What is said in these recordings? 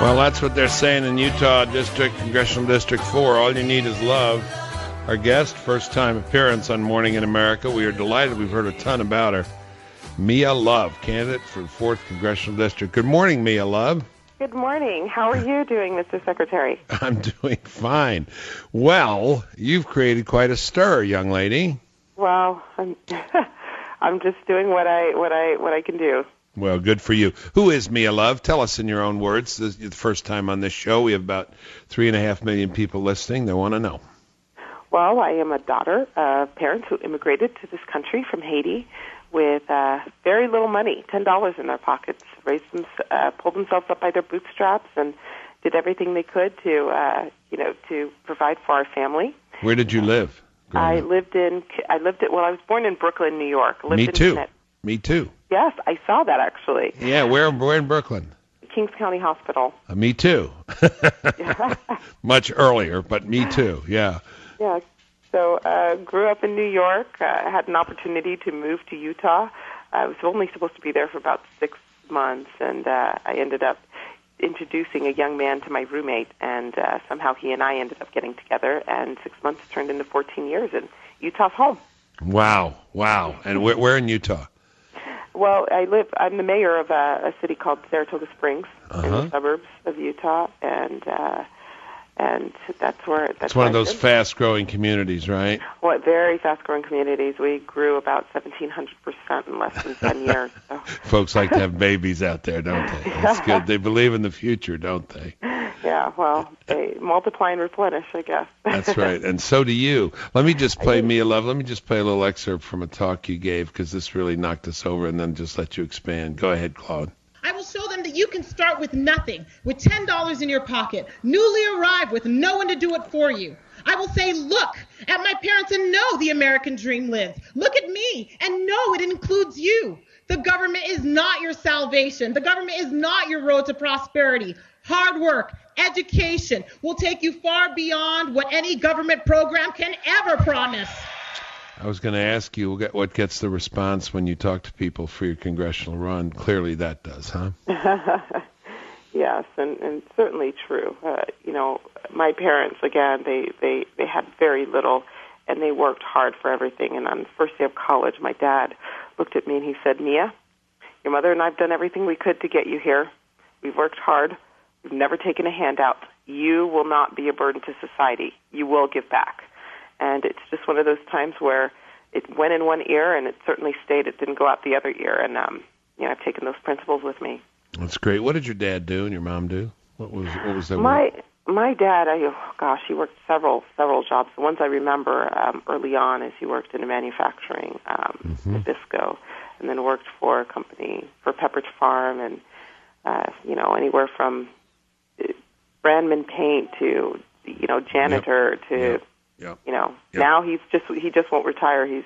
Well, that's what they're saying in Utah District, Congressional District 4. All you need is love. Our guest, first-time appearance on Morning in America. We are delighted. We've heard a ton about her. Mia Love, candidate for the 4th Congressional District. Good morning, Mia Love. Good morning. How are you doing, Mr. Secretary? I'm doing fine. Well, you've created quite a stir, young lady. Well, I'm just doing what I can do. Well, good for you. Who is Mia Love? Tell us in your own words. This is the first time on this show. We have about 3.5 million people listening. They want to know. Well, I am a daughter of parents who immigrated to this country from Haiti with very little money, $10 in their pockets, pulled themselves up by their bootstraps, and did everything they could to provide for our family. Where did you live? I was born in Brooklyn, New York. Me too. Me too. Yes, I saw that actually. Yeah, where in Brooklyn? Kings County Hospital. Me too. Much earlier, but me too. Yeah. Yeah. So grew up in New York. Had an opportunity to move to Utah. I was only supposed to be there for about 6 months, and I ended up introducing a young man to my roommate, and somehow he and I ended up getting together, and 6 months turned into 14 years, and Utah's home. Wow. And where in Utah? Well, I'm the mayor of a city called Saratoga Springs in the suburbs of Utah, and that's where it's one of those fast-growing communities, right? Well, very fast-growing communities. We grew about 1,700% in less than 10 years. So. Folks like to have babies out there, don't they? That's good. They believe in the future, don't they? Yeah, well, they multiply and replenish, I guess. That's right, and so do you. Let me just play, Mia Love, let me just play a little excerpt from a talk you gave, because this really knocked us over, and then just let you expand. Go ahead, Claude. I will show them that you can start with nothing, with $10 in your pocket, newly arrived with no one to do it for you. I will say, look at my parents and know the American dream lives. Look at me and know it includes you. The government is not your salvation. The government is not your road to prosperity. Hard work, education will take you far beyond what any government program can ever promise. I was going to ask you what gets the response when you talk to people for your congressional run. Clearly that does, huh? Yes, and certainly true. My parents, again, they had very little, and they worked hard for everything. And on the first day of college, my dad looked at me and he said, Mia, your mother and I have done everything we could to get you here. We've worked hard. We've never taken a handout. You will not be a burden to society. You will give back. And it's just one of those times where it went in one ear, and it certainly stayed. It didn't go out the other ear. And I've taken those principles with me. That's great. What did your dad do and your mom do? What was their work? My dad, he worked several jobs. The ones I remember early on is he worked in manufacturing, Nabisco, and then worked for a company for Pepperidge Farm, and anywhere from Brandman Paint to janitor to. Now he just won't retire. He's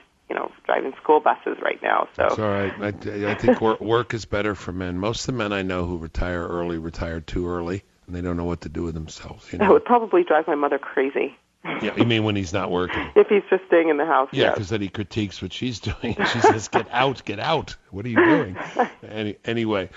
driving school buses right now. So that's all right. I think work is better for men. Most of the men I know who retire early retire too early, and they don't know what to do with themselves. That would probably drive my mother crazy. Yeah, you mean when he's not working? If he's just staying in the house. Yeah, because then he critiques what she's doing. She says, "Get out, get out! What are you doing?" Anyway,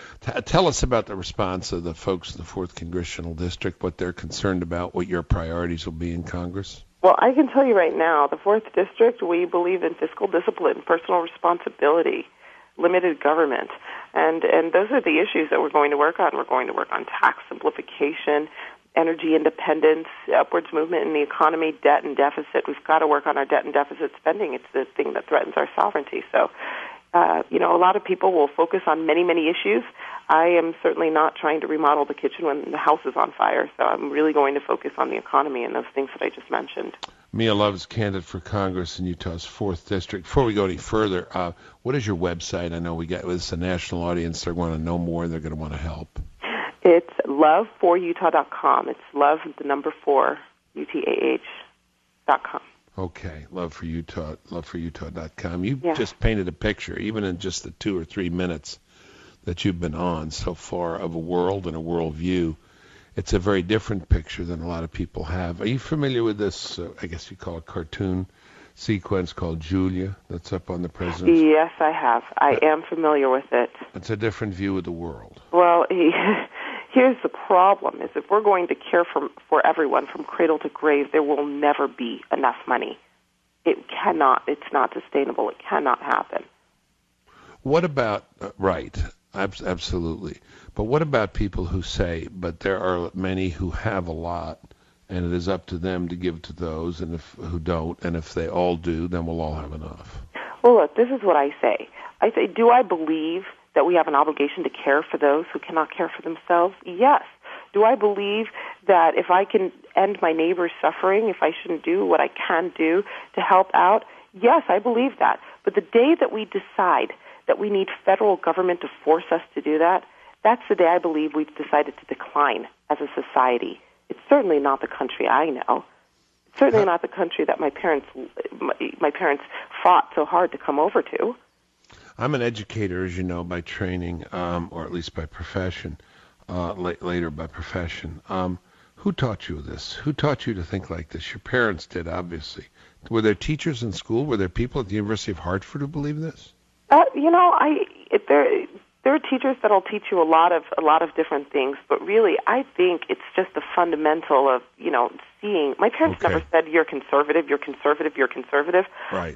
tell us about the response of the folks in the 4th Congressional District, what they're concerned about, what your priorities will be in Congress. Well, I can tell you right now, the 4th District, we believe in fiscal discipline, personal responsibility, limited government. And those are the issues that we're going to work on. We're going to work on tax simplification, energy independence, upwards movement in the economy, debt and deficit. We've got to work on our debt and deficit spending. It's the thing that threatens our sovereignty. So, a lot of people will focus on many, many issues. I am certainly not trying to remodel the kitchen when the house is on fire, so I'm really going to focus on the economy and those things that I just mentioned. Mia Love is candidate for Congress in Utah's 4th District. Before we go any further, what is your website? I know it's a national audience. They're going to know more, and they're going to want to help. It's love4utah.com. It's love, the number 4, UTAH.com. Okay, love4utah.com. You just painted a picture, even in just the 2 or 3 minutes that you've been on so far, of a world and a worldview. It's a very different picture than a lot of people have. Are you familiar with this, I guess you call it cartoon sequence called Julia that's up on the president's? Yes, I have. I am familiar with it. It's a different view of the world. Well, Here's the problem, is if we're going to care for everyone from cradle to grave, there will never be enough money. It cannot. It's not sustainable. It cannot happen. What about, right, absolutely. But what about people who say, but there are many who have a lot, and it is up to them to give to those and who don't, and if they all do, then we'll all have enough? Well, look, this is what I say. I say, do I believe that we have an obligation to care for those who cannot care for themselves? Yes. Do I believe that if I can end my neighbor's suffering, if I shouldn't do what I can do to help out? Yes, I believe that. But the day that we decide that we need federal government to force us to do that, that's the day I believe we've decided to decline as a society. It's certainly not the country I know. It's certainly not the country that my parents fought so hard to come over to. I'm an educator, as you know, by training, or at least by profession, later by profession. Who taught you this? Who taught you to think like this? Your parents did, obviously. Were there teachers in school? Were there people at the University of Hartford who believe this? There are teachers that'll teach you a lot of different things, but really, I think it's just the fundamental of seeing. My parents never said you're conservative, you're conservative, you're conservative. Right.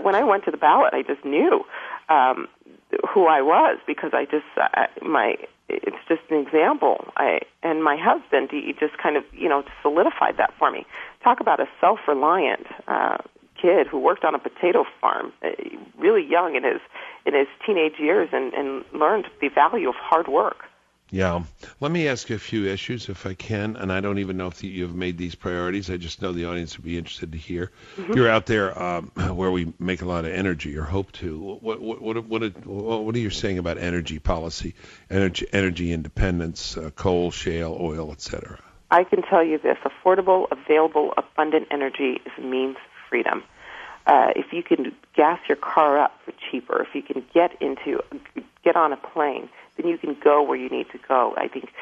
When I went to the ballot, I just knew who I was because it's just an example. And my husband, he just kind of solidified that for me. Talk about a self-reliant kid who worked on a potato farm, really young in his teenage years, and learned the value of hard work. Yeah. Let me ask you a few issues, if I can, and I don't even know if you've made these priorities. I just know the audience would be interested to hear. Mm-hmm. You're out there where we make a lot of energy, or hope to. What are you saying about energy policy, energy independence, coal, shale, oil, etc.? I can tell you this: affordable, available, abundant energy means freedom. If you can gas your car up for cheaper, if you can get on a plane, then you can go where you need to go. I think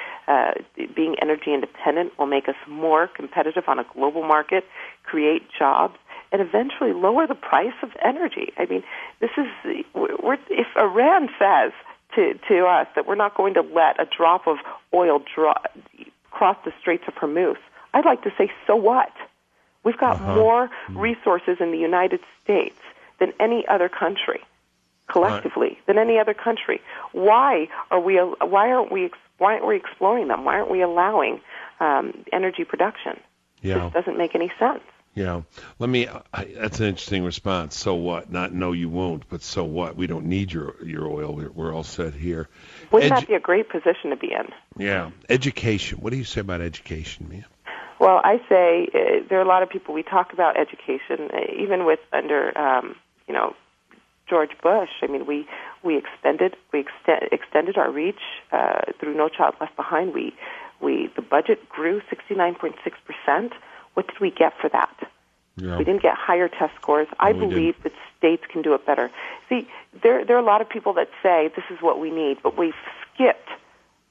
being energy independent will make us more competitive on a global market, create jobs, and eventually lower the price of energy. I mean, this is if Iran says to us that we're not going to let a drop of oil cross the Straits of Hormuz, I'd like to say, so what? We've got more resources in the United States than any other country, collectively, than any other country. Why aren't we exploring them? Why aren't we allowing energy production? Yeah. This doesn't make any sense. Yeah. That's an interesting response. So what? Not no, you won't, but so what? We don't need your oil. We're all set here. Wouldn't that be a great position to be in? Yeah. Education. What do you say about education, Mia? Well, I say there are a lot of people, we talk about education, even under George Bush. I mean, we extended our reach through No Child Left Behind. The budget grew 69.6%. What did we get for that? Yeah. We didn't get higher test scores. I believe that states can do it better. See, there are a lot of people that say this is what we need, but we've skipped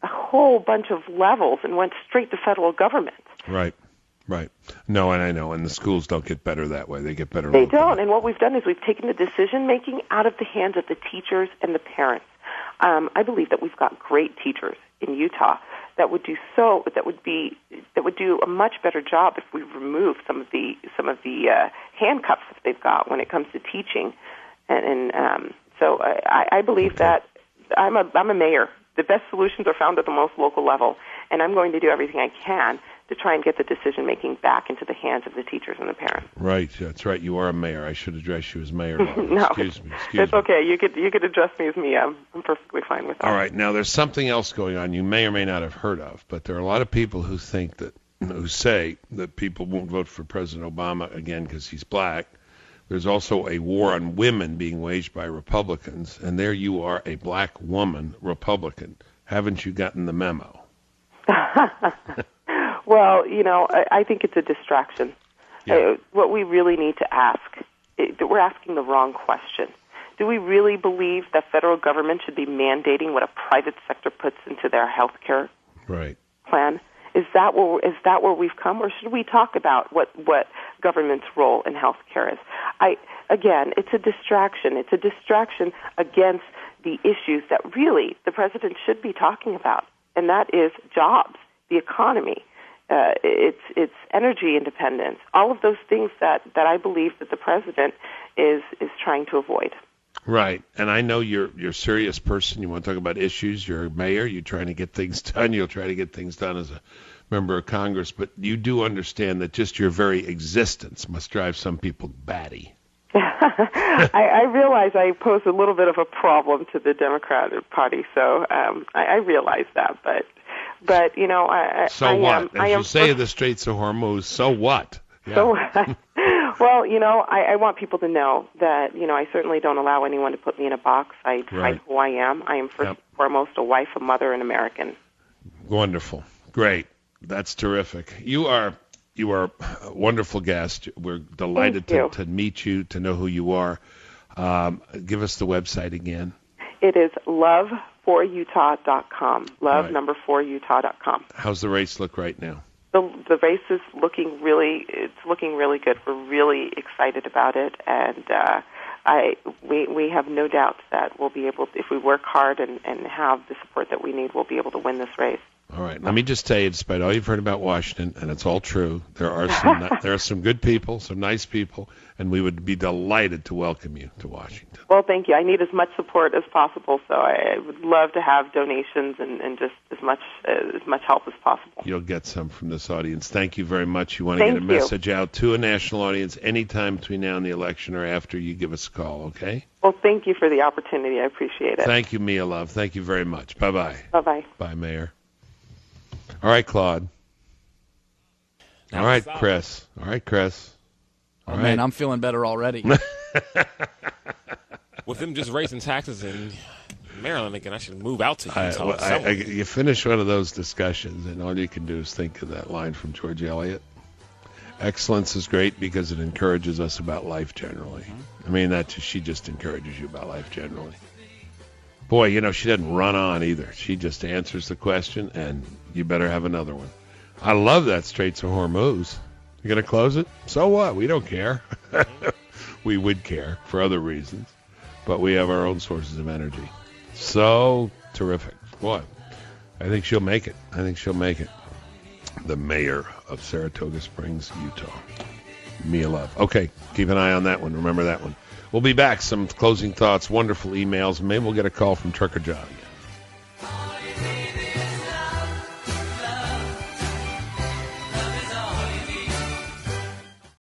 a whole bunch of levels and went straight to federal government. Right. No, and I know, and the schools don't get better that way. They get better. They don't, and what we've done is we've taken the decision-making out of the hands of the teachers and the parents. I believe that we've got great teachers in Utah that would do a much better job if we remove some of the handcuffs that they've got when it comes to teaching, so I believe that I'm a mayor. The best solutions are found at the most local level, and I'm going to do everything I can to try and get the decision-making back into the hands of the teachers and the parents. Right, that's right. You are a mayor. I should address you as mayor. No, excuse me. It's okay. You could address me as Mia. I'm perfectly fine with that. All right. Now, there's something else going on you may or may not have heard of, but there are a lot of people who say that people won't vote for President Obama again because he's black. There's also a war on women being waged by Republicans, and there you are, a black woman Republican. Haven't you gotten the memo? Well, I think it's a distraction. Yeah. What we really need to ask, we're asking the wrong question. Do we really believe that federal government should be mandating what a private sector puts into their health care plan? Is that where we've come, or should we talk about what government's role in health care is? Again, it's a distraction. It's a distraction against the issues that really the president should be talking about. and that is jobs, the economy. It's energy independence, all of those things that I believe that the president is trying to avoid. Right, and I know you're a serious person. You want to talk about issues. You're a mayor. You're trying to get things done. You'll try to get things done as a member of Congress, but you do understand that just your very existence must drive some people batty. I realize I pose a little bit of a problem to the Democratic Party, so I realize that, but you know, so what? As you say, the Straits of Hormuz. So what? Yeah. So what? Well, you know, I want people to know that, you know, I certainly don't allow anyone to put me in a box. I define who I am. I am first and foremost a wife, a mother, an American. Wonderful. Great. That's terrific. You are a wonderful guest. We're delighted to meet you, to know who you are. Give us the website again. It is love4utah.com. Love number 4utah.com. How's the race look right now? The race is looking really good. We're really excited about it, and we have no doubts that we'll be able to, if we work hard and have the support that we need, we'll be able to win this race. All right. Let me just tell you, despite all you've heard about Washington, and it's all true, there are some good people, some nice people, and we would be delighted to welcome you to Washington. Well, thank you. I need as much support as possible, so I would love to have donations and just as much help as possible. You'll get some from this audience. Thank you very much. You want to get a message out to a national audience anytime between now and the election or after, you give us a call, okay? Well, thank you for the opportunity. I appreciate it. Thank you, Mia Love. Thank you very much. Bye-bye. Bye-bye. Bye, Mayor. All right, Claude. All right, Chris. All right, Chris. All right. Man, I'm feeling better already. With them just raising taxes in Maryland again, I should move out to Utah. You finish one of those discussions, and all you can do is think of that line from George Eliot. Excellence is great because it encourages us about life generally. Mm-hmm. I mean, she just encourages you about life generally. Boy, you know, she doesn't run on either. She just answers the question, and you better have another one. I love that Straits of Hormuz. You going to close it? So what? We don't care. We would care for other reasons, but we have our own sources of energy. So terrific. Boy, I think she'll make it. The mayor of Saratoga Springs, Utah. Mia Love. Okay, keep an eye on that one. Remember that one. We'll be back. Some closing thoughts, wonderful emails, and maybe we'll get a call from Trucker John.